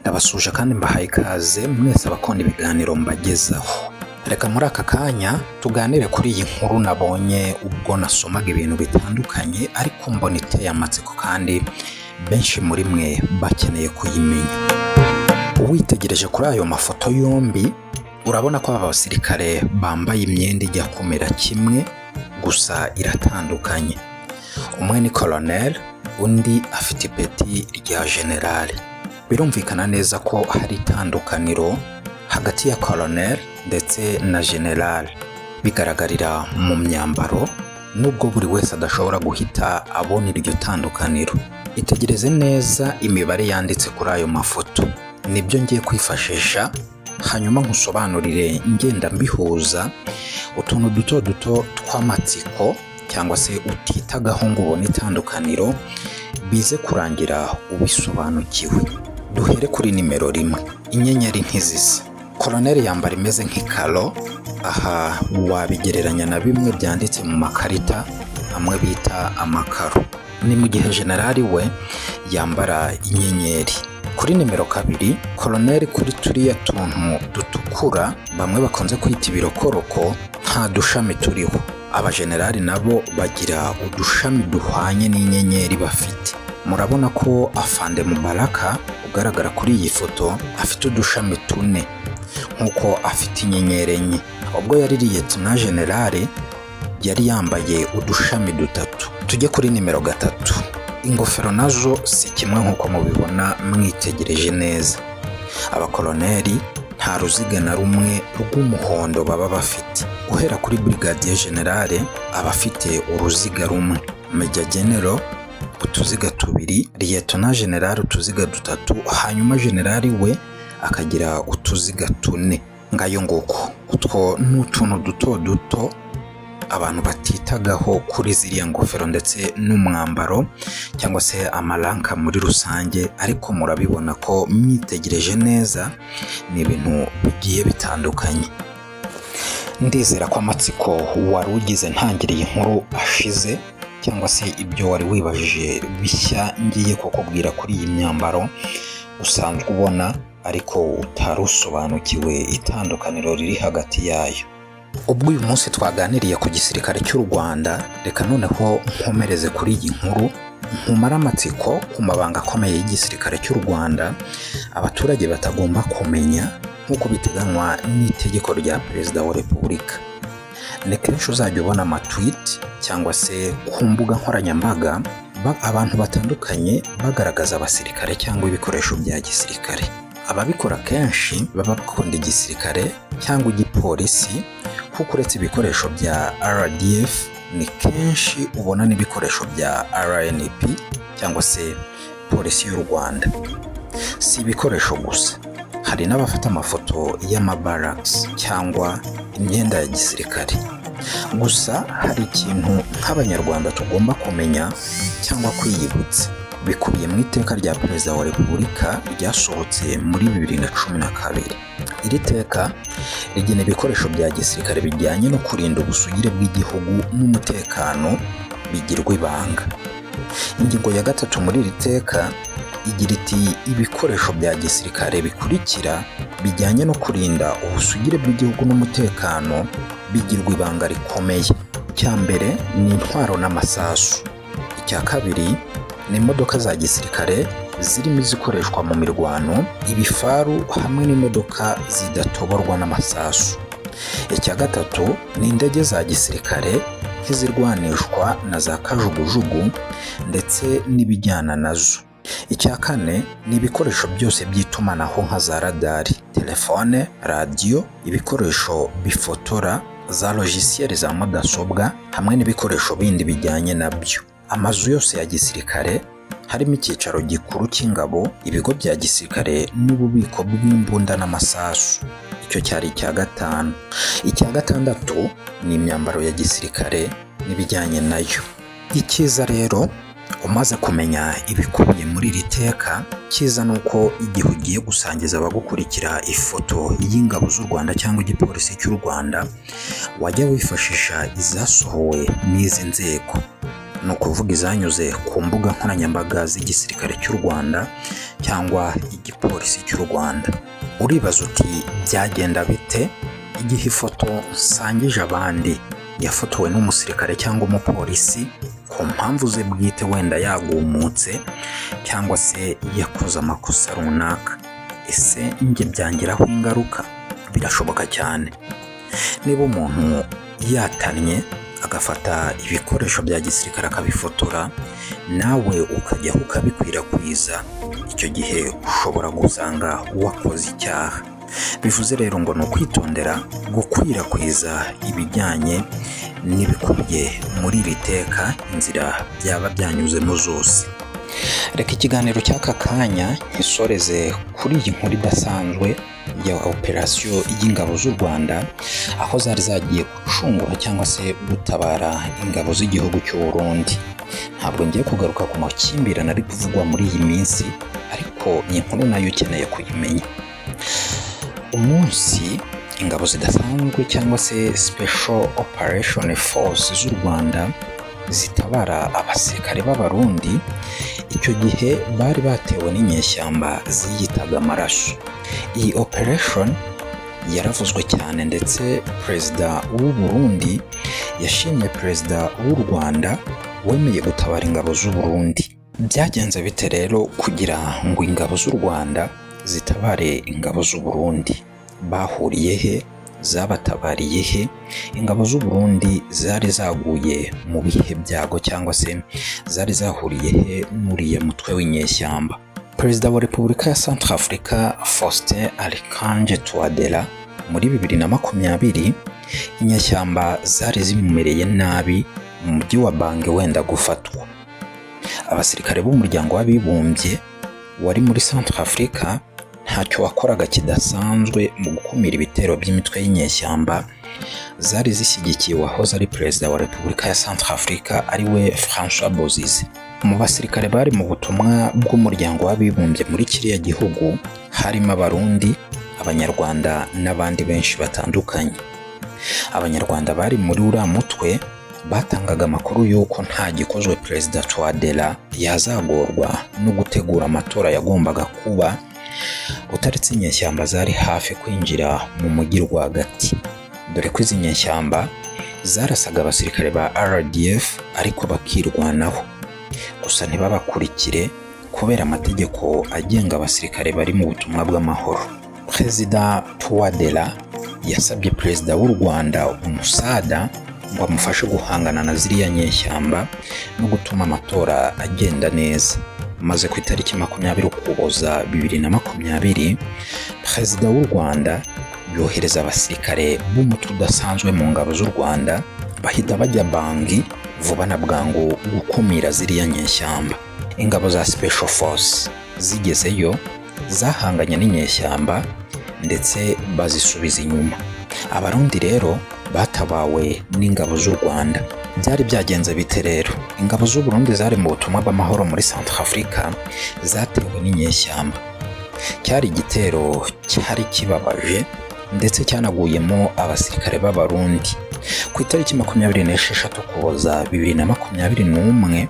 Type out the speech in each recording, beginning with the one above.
ndabasuje kandi mbahaye ikaze mwese abakunda ibiganiro mbagezaho. Reka muri aka kanya tuganire kuri iyi nkuru nabonye ubwo nasomaga ibintu bitandukanye, ariko mbona iteye amatsiko kandi benshi muri mwe bakeneye kuyimenya. Witegereje kuri ayo mafoto yombi urabona ko aba basirikare bambaye imyenda ijya kumera kimwe, gusa iratandukanye. Umwe ni colonel, undi afite ipeti rya general. Birumvikana neza ko hari itandukaniro hagati ya colonel ndetse na general, bigaragarira mu myambaro, nubwo buri wese adashobora guhita abona iryo tandukaniro. Itegereze neza imibare yanditse kuri ayo mafoto, nibyo ngiye kwifashisha hanyuma nkusobanurire ngenda mbihuza utuntu duto duto tw'amatsiko cyangwa se utitagaho ngo ubone itandukaniro, bize kurangira ubisobanukiwe. Duhere kuri nimero 1, inyenyeri ntizisa. Colonel yambara imeze nk'ikaro, aha wabigereranya na bimwe byanditse mu makarita amwe bita amakaro. Ni mu gihe generali we yambara inyenyeri. Kuri nimero 2, colonel kuri turiya tuntu dutukura bamwe bakunze kwita ibirokoroko nta dushami turiho. Abagenerali nabo bagira udushami duhwanye n'inyenyeri bafite. Murabona ko Afande Mubaraka ugaragara kuri iyi foto afite udushami 4 nkuko afite inyenyeri 4. Ubwo yari Lieutenant General yari yambaye udushami 3. Tujye kuri nimero 3. Ingofero nazo si kimwe nkuko mubibona mwitegereje neza. Abakoloneli nta ruziga na rumwe rw'umuhondo baba bafite. Uhera kuri Brigadier General abafite uruziga rumwe, Major General utuziga 2, Lieutenant General utuziga 3, hanyuma General we akagira utuziga 4. Ngayo nguko utwo n'utuntu duto duto abantu batitagaho kuri ziriya ngofero ndetse n'umwambaro cyangwa se amaranka muri rusange, ariko murabibona ko mwitegereje neza ni ibintu bigiye bitandukanye. Ndizera ko amatsiko wari ugize ntangiriye inkuru ashize, cyangwa se ibyo wari wibajije bishya ngiye kukubwira kuri iyi myambaro usanzwe ubona ariko utarusobanukiwe itandukaniro riri hagati yayo. Ubwo uyu munsi twaganiriye ku gisirikare cy'u Rwanda, reka noneho nkomereze kuri iyi nkuru nkumara amatsiko ku mabanga akomeye y'igisirikare cy'u Rwanda abaturage batagomba kumenya nk'uko biteganywa n'itegeko rya Perezida wa Repubulika. Ni kenshi uzajya ubona amatweet cyangwa se ku mbuga nkoranyambaga abantu batandukanye bagaragaza abasirikare cyangwa ibikoresho bya gisirikare. Ababikora kenshi baba bakunda igisirikare cyangwa igipolisi, kuko uretse ibikoresho bya RDF ni kenshi ubona n'ibikoresho bya RNP cyangwa se polisi y'u Rwanda. Si ibikoresho gusa, hari n'abafata amafoto y'amabarracks cyangwa imyenda ya gisirikare. Gusa hari ikintu nk'abanyarwanda tugomba kumenya cyangwa kwiyibutsa, bikubiye mu iteka rya Perezida wa Repubulika ryasohotse muri 2012. Iri teka rigena ibikoresho bya gisirikare bijyanye no kurinda ubusugire bw'igihugu n'umutekano bigirwa ibanga. Ingingo ya 3 muri iri teka igira iti ibikoresho bya gisirikare bikurikira bijyanye no kurinda ubusugire bw'igihugu n'umutekano bigirwa ibanga rikomeye. Icya mbere ni intwaro n'amasasu. Icya kabiri ni imodoka za gisirikare zirimo izikoreshwa mu mirwano, ibifaru hamwe n'imodoka zidatoborwa n'amasasu. Icya gatatu ni indege za gisirikare nk'izirwanishwa na za kajugujugu ndetse n'ibijyana nazo. Icya kane ni ibikoresho byose by'itumanaho nka za radari, telefone, radio, ibikoresho bifotora, za logiciel za mudasobwa hamwe n'ibikoresho bindi bijyanye nabyo. Amazu yose ya gisirikare harimo icyicaro gikuru cy'ingabo, ibigo bya gisirikare n'ububiko bw'imbunda n'amasasu. Icyo cyari icya 5. Icya 6 ni imyambaro ya gisirikare n'ibijyanye nayo. Icyiza rero umaze kumenya ibikubiye muri iri teka, cyiza nuko igihe ugiye gusangiza abagukurikira ifoto y'ingabo z'u Rwanda cyangwa igipolisi cy'u Rwanda, wajya wifashisha izasohowe n'izi nzego. ni ukuvuga izanyuze ku mbuga nkoranyambaga z'igisirikare cy'u Rwanda cyangwa igipolisi cy'u Rwanda. Uribaza uti byagenda bite igihe ifoto nsangije abandi yafotowe n'umusirikare cyangwa umupolisi ku mpamvu ze bwite, wenda yagumutse cyangwa se yakoze amakosa runaka? Ese njye byangiraho ingaruka? Birashoboka cyane. Niba umuntu yatannye agafata ibikoresho bya gisirikare akabifotora, nawe ukajyaho ukabikwirakwiza, icyo gihe ushobora gusanga wakoze icyaha. Bivuze rero ngo ni ukwitondera gukwirakwiza ibijyanye n'ibikubiye muri iri teka, inzira byaba byanyuzemo zose. Reka ikiganiro cy'aka kanya nkisoreze kuri iyi nkuru idasanzwe ya operasiyo y'ingabo z'u Rwanda, aho zari zagiye gucungura cyangwa se gutabara ingabo z'igihugu cy'u Burundi. Ntabwo ngiye kugaruka ku makimbirane ari kuvugwa muri iyi minsi, ariko iyi nkuru nayo ukeneye kuyimenya. Umunsi ingabo zidasanzwe cyangwa se Special Operation Force z'u Rwanda zitabara abasirikare b'Abarundi, icyo gihe bari batewe n'inyeshyamba ziyitaga amaraso. Iyi operation yaravuzwe cyane, ndetse perezida w'u Burundi yashimye perezida w'u Rwanda wemeye gutabara ingabo z'u Burundi. Byagenze bite rero kugira ngo ingabo z'u Rwanda zitabare ingabo z'u Burundi? Bahuriye he? Zabatabariye he? Ingabo z'u Burundi zari zaguye mu bihe byago cyangwa se zari zahuriye he n'uriya mutwe w'inyeshyamba? Perezida wa Repubulika ya Centrafrica Faustin Archange Touadera muri 2020 inyeshyamba zari zimumereye nabi mu mujyi wa Bange wenda gufatwa. Abasirikare b'umuryango w'abibumbye wari muri Centrafrica ntacyo wakoraga kidasanzwe mu gukumira ibitero by'imitwe y'inyeshyamba zari zishyigikiye uwahoze ari perezida wa Repubulika ya Centrafrica ariwe François Bozize. Mu basirikare bari mu butumwa bw'umuryango w'abibumbye muri kiriya gihugu harimo Abarundi, Abanyarwanda n'abandi benshi batandukanye. Abanyarwanda bari muri uriya mutwe batangaga amakuru y'uko nta gikozwe perezida Touadera yazagorwa no gutegura amatora yagombaga kuba utaretse inyeshyamba zari hafi kwinjira mu mujyi rwagati, dore ko izi nyeshyamba zarasaga abasirikare ba RDF ariko bakirwanaho, gusa ntibabakurikire kubera amategeko agenga abasirikare bari mu butumwa bw'amahoro. Perezida Touadera yasabye perezida w'u Rwanda umusada ngo amufashe guhangana na ziriya nyeshyamba no gutuma amatora agenda neza. Maze ku itariki 20 Ukuboza 2020 perezida w'u Rwanda yohereza abasirikare b'umutwe udasanzwe mu ngabo z'u Rwanda bahita bajya Bangi vuba na bwangu gukumira ziriya nyeshyamba. Ingabo za Special Force zigezeyo zahanganye n'inyeshyamba ndetse bazisubiza inyuma. Abarundi rero batabawe n'ingabo z'u Rwanda. Byari byagenze bite rero? Ingabo z'u Burundi zari mu butumwa bw'amahoro muri Centrafrica zatewe n'inyeshyamba. Cyari igitero cyari kibabaje ndetse cyanaguyemo abasirikare b'Abarundi. Ku itariki 26 Ukuboza 2021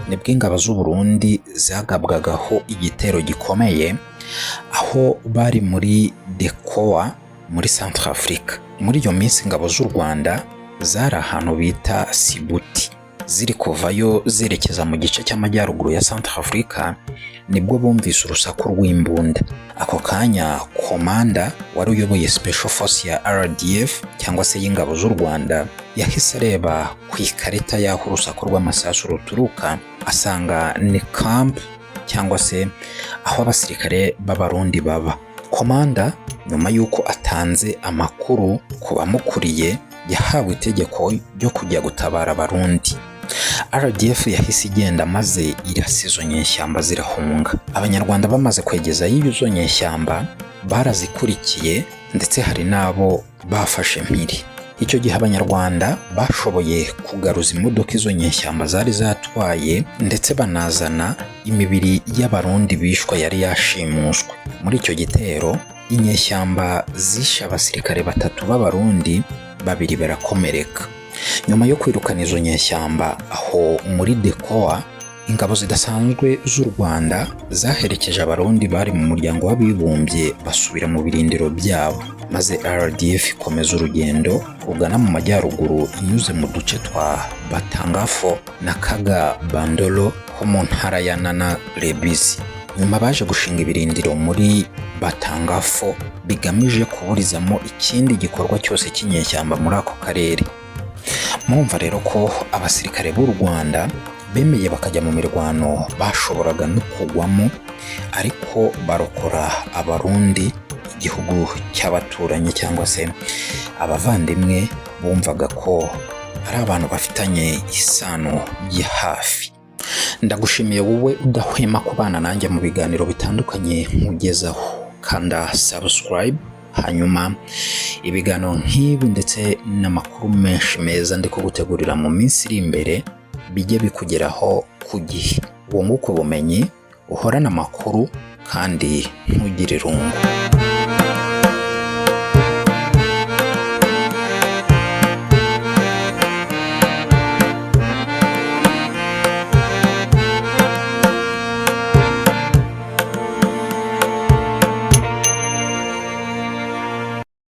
nibwo ingabo z'u Burundi zagabwagaho igitero gikomeye aho bari muri Dekoa muri Centrafrica. Muri iyo minsi ingabo z'u Rwanda zari ahantu bita Sibuti, ziri kuvayo zerekeza mu gice cy'amajyaruguru ya Centrafrica, nibwo bumvise urusaku rw'imbunda. Ako kanya komanda wari uyoboye Special Force ya RDF cyangwa se y'ingabo z'u Rwanda yahise areba ku ikarita y'aho urusaku rw'amasasu ruturuka, asanga ni camp cyangwa se aho abasirikare b'Abarundi baba. Komanda nyuma y'uko atanze amakuru ku bamukuriye yahawe itegeko ryo kujya gutabara Abarundi. RDF yahise igenda maze irasa izo nyeshyamba zirahunga. Abanyarwanda bamaze kwegeza izo nyeshyamba barazikurikiye ndetse hari nabo bafashe mpiri. Icyo gihe Abanyarwanda bashoboye kugaruza imodoka izo nyeshyamba zari zatwaye ndetse banazana imibiri y'Abarundi bishwa yari yashimuswe. Muri icyo gitero inyeshyamba zishe abasirikare 3 b'Abarundi, 2 barakomereka. Nyuma yo kwirukana izo nyeshyamba aho muri Dekoa, ingabo zidasanzwe z'u Rwanda zaherekeje abarundi bari mu muryango w'abibumbye basubira mu birindiro byabo, maze RDF ikomeza urugendo rugana mu majyaruguru inyuze mu duce twa Batangafo na Kaga Bandolo ho mu ntara ya Nana Rebisi. Nyuma baje gushinga ibirindiro muri Batangafo bigamije kuburizamo ikindi gikorwa cyose cy'inyeshyamba muri ako karere. Mwumva rero ko abasirikare b'u Rwanda bemeye bakajya mu mirwano bashoboraga no kugwamo, ariko barokora abarundi, igihugu cy'abaturanyi cyangwa se abavandimwe bumvaga ko ari abantu bafitanye isano y'hafi. Ndagushimiye wowe udahwema kubana nanjye mu biganiro bitandukanye nkugezaho. Kanda subscribe, hanyuma ibiganiro nk'ibi ndetse n'amakuru menshi meza ndi kugutegurira mu minsi iri imbere bijye bikugeraho ku gihe. Wunguka ubumenyi, uhorana amakuru kandi ntugire irungu.